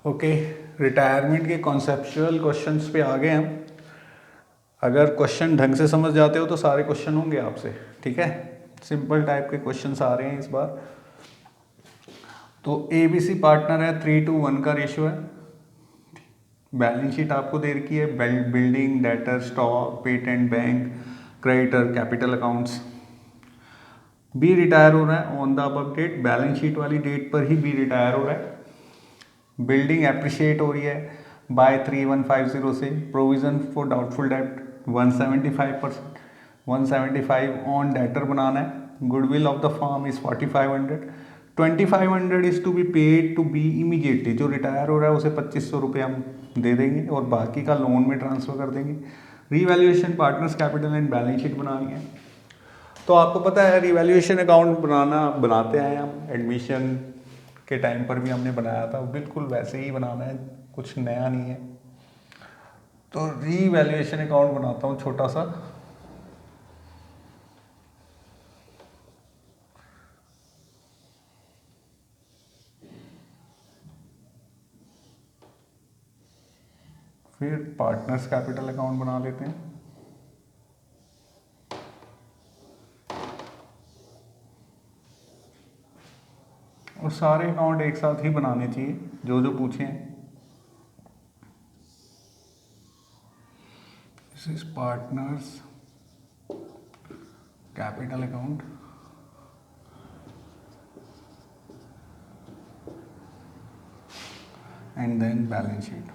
Okay, retirement के conceptual questions पे आ गए हम। अगर क्वेश्चन ढंग से समझ जाते हो तो सारे क्वेश्चन होंगे आपसे, ठीक है। सिंपल टाइप के क्वेश्चंस आ रहे हैं इस बार। तो ABC पार्टनर है, 3:1 का रेशियो है। बैलेंस शीट आपको दे रखी है, building, debtor, stock, patent, bank, creditor, capital accounts. B retire हो रहा है on the above date, balance sheet वाली डेट पर ही बी रिटायर हो रहा है। बिल्डिंग एप्रिशिएट हो रही है बाय 3150 से। प्रोविजन फॉर डाउटफुल डेब्ट 175%, 175 ऑन डेटर बनाना है। Goodwill of the firm is 4500, 2500 is to be paid to B immediately. जो रिटायर हो रहा है उसे 2500 रुपये हम दे देंगे और बाकी का लोन में ट्रांसफर कर देंगे। Revaluation partners capital and balance sheet बनानी है। तो आपको पता है रिवैल्यूएशन अकाउंट बनाते आए हम, एडमिशन के टाइम पर भी हमने बनाया था, बिल्कुल वैसे ही बनाना है, कुछ नया नहीं है। तो रीवैल्यूएशन अकाउंट बनाता हूँ छोटा सा। फिर पार्टनर्स कैपिटल अकाउंट बना लेते हैं। और सारे अकाउंट एक साथ ही बनाने चाहिए जो जो पूछे हैं। This is partners capital account and then balance sheet.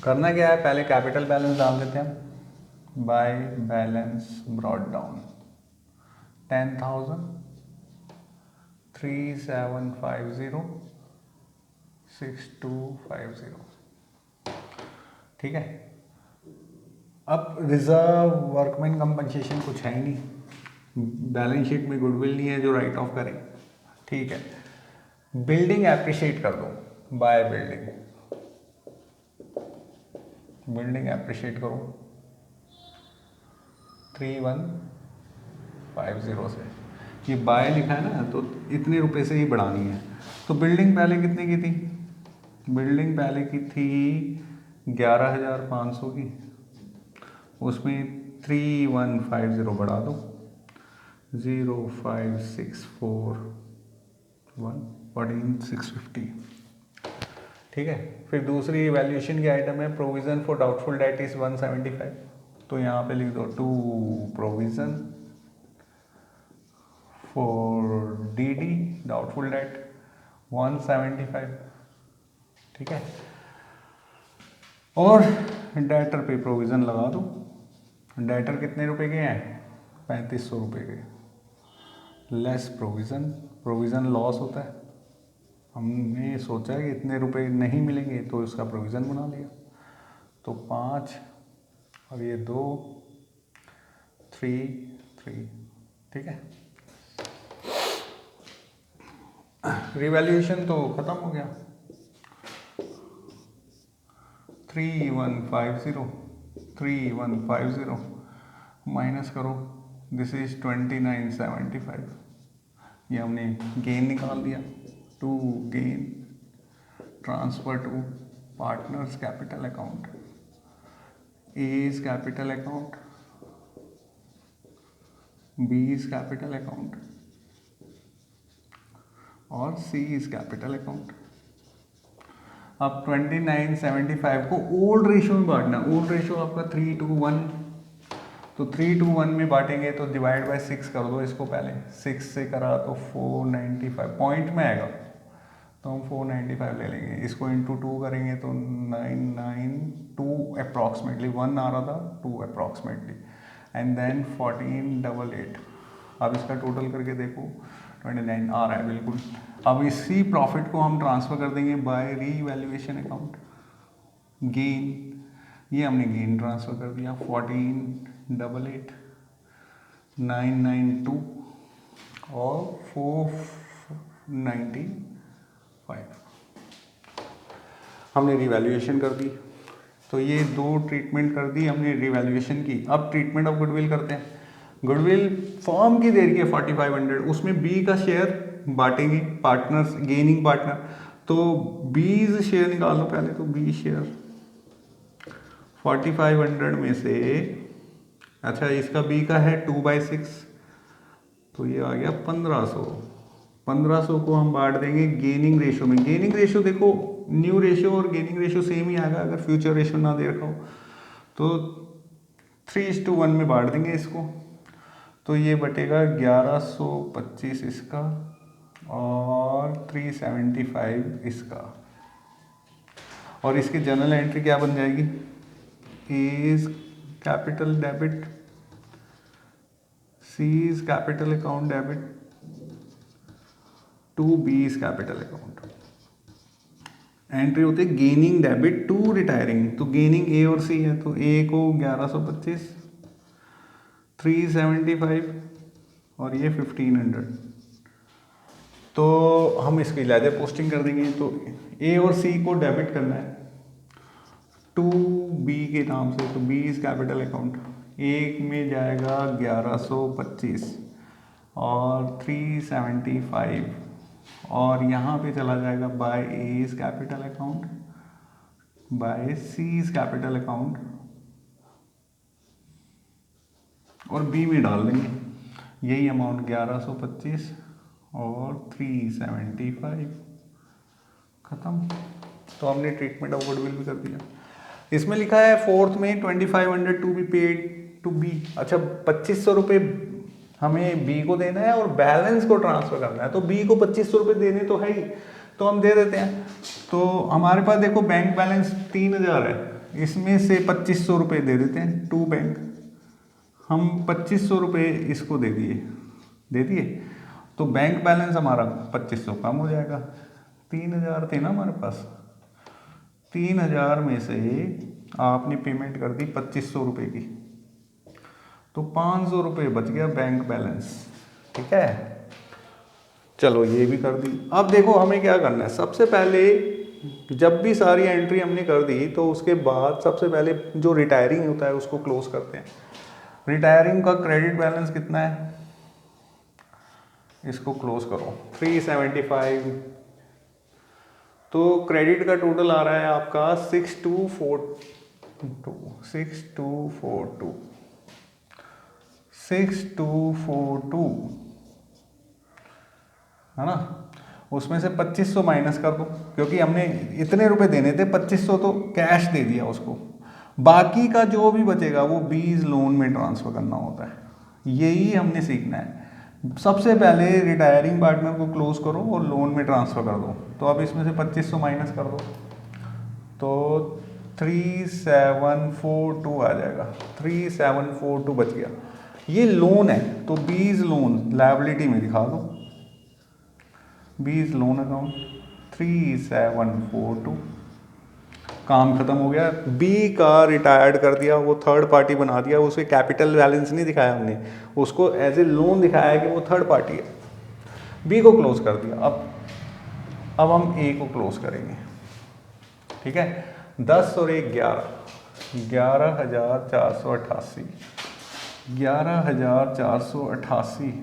करना क्या है, पहले कैपिटल बैलेंस डाल देते हैं। बाय बैलेंस ब्रॉट डाउन 10,000, 3750, 6250, ठीक है। अब रिजर्व वर्कमैन कंपनसेशन कुछ है ही नहीं, बैलेंस शीट में गुडविल नहीं है जो राइट ऑफ करें, ठीक है। बिल्डिंग एप्रिशिएट कर दो, बाय बिल्डिंग, बिल्डिंग एप्रिशिएट करो 3150 से। ये बाय लिखा है ना, तो इतने रुपए से ही बढ़ानी है। तो बिल्डिंग पहले कितने की थी, बिल्डिंग पहले की थी 11,500 की, उसमें 3150 बढ़ा दो, 05641 14650, ठीक है। फिर दूसरी वैल्यूएशन की आइटम है provision for doubtful debt is 175, तो यहाँ पे लिख दो to provision for DD doubtful debt 175, ठीक है। और डेटर पे प्रोविज़न लगा दो। डेटर कितने रुपए के हैं, 3500 रुपये के, लेस प्रोविज़न, प्रोविज़न लॉस होता है। हमने सोचा कि इतने रुपए नहीं मिलेंगे तो इसका प्रोविज़न बना लिया। तो 5 और ये 2, 3, 3, ठीक है। रिवैल्यूएशन तो ख़त्म हो गया, 3150 माइनस करो, दिस इज 2975, ये हमने गेन निकाल दिया। To gain transfer to partners capital account, A is capital account, B is capital account और सी इज कैपिटल अकाउंट। अब 2975 को ओल्ड रेशियो में बांटना। ओल्ड रेशियो आपका 3:1, तो 3:1 में बांटेंगे तो डिवाइड बाय 6 कर दो इसको, पहले 6 से करा तो 495 पॉइंट में आएगा, तो हम 495 ले लेंगे। इसको इंटू 2 करेंगे तो 992 अप्रॉक्सीमेटली, 1 आ रहा था, 2 अप्रॉक्सीमेटली, एंड देन 1488। अब इसका टोटल करके देखो 29 आ रहा है बिल्कुल। अब इसी प्रॉफिट को हम ट्रांसफ़र कर देंगे बाय रीवैल्यूएशन अकाउंट, गेन, ये हमने गेन ट्रांसफ़र कर दिया 14 88,992 और 495 हमने रिवैल्यूएशन कर दी। तो ये दो ट्रीटमेंट कर दी हमने रिवैल्यूएशन की। अब ट्रीटमेंट ऑफ गुडविल करते हैं। गुडविल फर्म की दे रही है 4500, उसमें बी का शेयर बांटेंगे पार्टनर्स, गेनिंग पार्टनर। तो बीज शेयर निकाल लो पहले। तो बी शेयर 4500 में से, अच्छा इसका बी का है 2/6, तो ये आ गया 1500 को हम बांट देंगे गेनिंग रेशो में। गेनिंग रेशो देखो, न्यू रेशो और गेनिंग रेशो सेम ही आएगा अगर फ्यूचर रेशो ना दे रखा हो। तो 3:1 में बांट देंगे इसको। तो ये बटेगा 1125 इसका और 375 इसका। और इसकी जनरल एंट्री क्या बन जाएगी? Is capital debit, C is capital account debit to B is capital account. Entry होती है गेनिंग डेबिट टू रिटायरिंग। तो गेनिंग ए और सी है, तो ए को 1125, 375 और ये 1500। तो हम इसकी लेजर पोस्टिंग कर देंगे। तो ए और सी को डेबिट करना है टू बी के नाम से। तो बी इज कैपिटल अकाउंट। एक में जाएगा 1125 और 375 और यहाँ पे चला जाएगा by A is capital account, by C is capital account और बी में डाल देंगे यही अमाउंट 1125 और 375। खत्म। तो हमने ट्रीटमेंट ऑफ गुडविल भी कर दिया। इसमें लिखा है फोर्थ में 2500 to be paid to B. अच्छा 2500 रुपये हमें बी को देना है और बैलेंस को ट्रांसफर करना है। तो बी को 2500 रुपये देने तो है ही, तो हम दे देते हैं। तो हमारे पास देखो बैंक बैलेंस 3000 है, इसमें से 2500 रुपये दे देते हैं टू बैंक। हम 2500 रुपये इसको दे दिए तो बैंक बैलेंस हमारा 2500 कम हो जाएगा। 3000 थे ना हमारे पास, 3000 में से आपने पेमेंट कर दी 2500 रुपये की, तो 500 रुपये बच गया बैंक बैलेंस। ठीक है, चलो ये भी कर दी। अब देखो हमें क्या करना है। सबसे पहले जब भी सारी एंट्री हमने कर दी तो उसके बाद सबसे पहले जो रिटायरिंग होता है उसको क्लोज करते हैं। रिटायरिंग का क्रेडिट बैलेंस कितना है, इसको क्लोज करो 375। तो क्रेडिट का टोटल आ रहा है आपका 6242 है ना। उसमें से 2500 माइनस कर दो, क्योंकि हमने इतने रुपए देने थे, 2500 तो कैश दे दिया उसको। बाकी का जो भी बचेगा वो बीज लोन में ट्रांसफर करना होता है। यही हमने सीखना है। सबसे पहले रिटायरिंग पार्टनर को क्लोज करो और लोन में ट्रांसफर कर दो। तो अब इसमें से 2500 माइनस कर दो तो 3742 आ जाएगा। 3742 बच गया। ये लोन है तो बीज लोन लायबिलिटी में दिखा दो, बीज लोन अकाउंट 3742। काम खत्म हो गया। बी का रिटायर्ड कर दिया, वो थर्ड पार्टी बना दिया। उसे कैपिटल बैलेंस नहीं दिखाया हमने, उसको एज ए लोन दिखाया कि वो थर्ड पार्टी है। बी को क्लोज कर दिया। अब हम ए को क्लोज करेंगे। ठीक है, 10 और 1 11,488 11,488।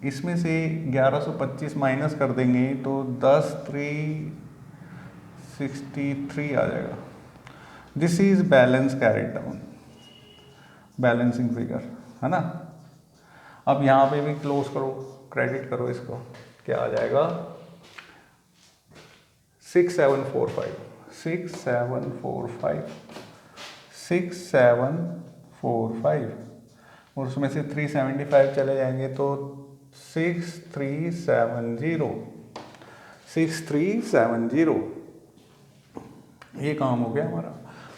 इसमें से 1125 माइनस कर देंगे तो 10,363 आ जाएगा। This is balance carried down, balancing figure है ना। अब यहाँ पे भी क्लोज करो, क्रेडिट करो इसको, क्या आ जाएगा 6745 और उसमें से 375 चले जाएंगे तो 6370। ये काम हो गया हमारा।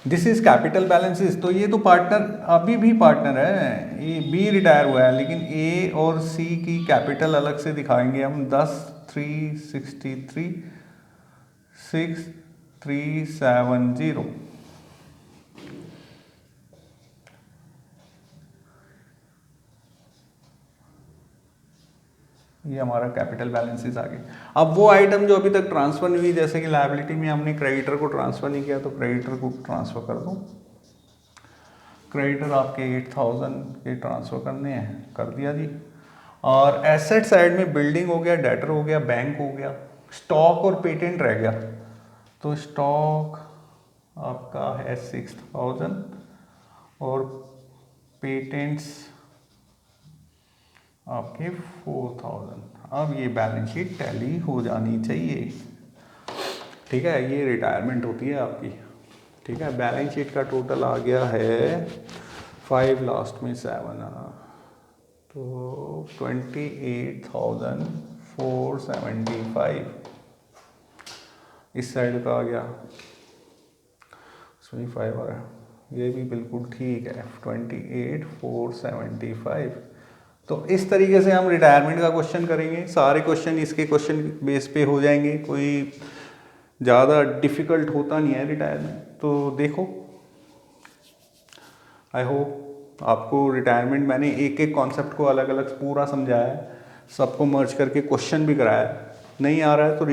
This is capital balances. तो ये तो पार्टनर अभी भी पार्टनर है, ये बी रिटायर हुआ है, लेकिन ए और सी की कैपिटल अलग से दिखाएंगे हम। 10,363,6,370। ये हमारा कैपिटल बैलेंसेस आ गए। अब वो आइटम जो अभी तक ट्रांसफ़र नहीं हुई, जैसे कि लायबिलिटी में हमने क्रेडिटर को ट्रांसफ़र नहीं किया, तो क्रेडिटर को ट्रांसफ़र कर दो। क्रेडिटर आपके 8000 के ट्रांसफ़र करने हैं, कर दिया जी। और एसेट साइड में बिल्डिंग हो गया, डेटर हो गया, बैंक हो गया, स्टॉक और पेटेंट रह गया। तो स्टॉक आपका है 6000 और पेटेंट्स आपके 4000। अब ये बैलेंस शीट टैली हो जानी चाहिए, ठीक है। ये रिटायरमेंट होती है आपकी, ठीक है। बैलेंस शीट का टोटल आ गया है 5 लास्ट में 7, तो 28,475 इस साइड का आ गया, इसमें 5 आ रहा है, ये भी बिल्कुल ठीक है 28,475। तो इस तरीके से हम रिटायरमेंट का क्वेश्चन करेंगे। सारे क्वेश्चन इसके क्वेश्चन बेस पे हो जाएंगे, कोई ज़्यादा डिफ़िकल्ट होता नहीं है रिटायरमेंट। तो देखो, आई होप आपको रिटायरमेंट मैंने एक एक कॉन्सेप्ट को अलग अलग पूरा समझाया है, सबको मर्ज करके क्वेश्चन भी कराया है। नहीं आ रहा है तो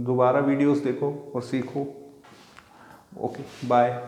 दोबारा वीडियोस देखो और सीखो। Okay, bye.